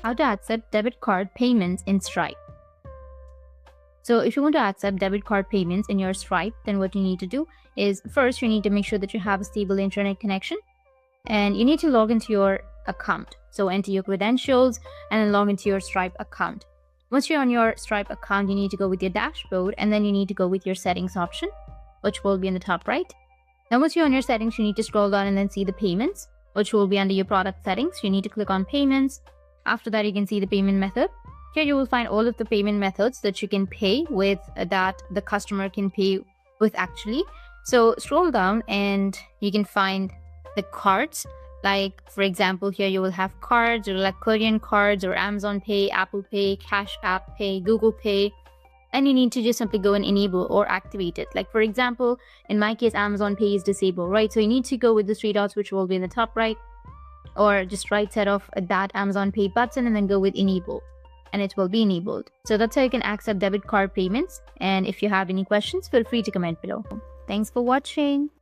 how to accept debit card payments in Stripe. So if you want to accept debit card payments in your Stripe, then what you need to do is first you need to make sure that you have a stable internet connection, and you need to log into your account. So enter your credentials and then log into your Stripe account. Once you're on your Stripe account, you need to go with your dashboard, and then you need to go with your settings option, which will be in the top right. Now once you're on your settings, you need to scroll down and then see the payments, which will be under your product settings. You need to click on payments. After that, you can see the payment method. Here you will find all of the payment methods that you can pay with, that the customer can pay with actually. So scroll down and you can find the cards. Like for example, here you will have cards or like Korean cards or Amazon Pay, Apple Pay, Cash App Pay, Google Pay. And you need to just simply go and enable or activate it. Like for example, in my case, Amazon Pay is disabled, right? So you need to go with the three dots, which will be in the top right, or just right side of that Amazon Pay button and then go with enable, and it will be enabled. So that's how you can accept debit card payments. And if you have any questions, feel free to comment below. Thanks for watching.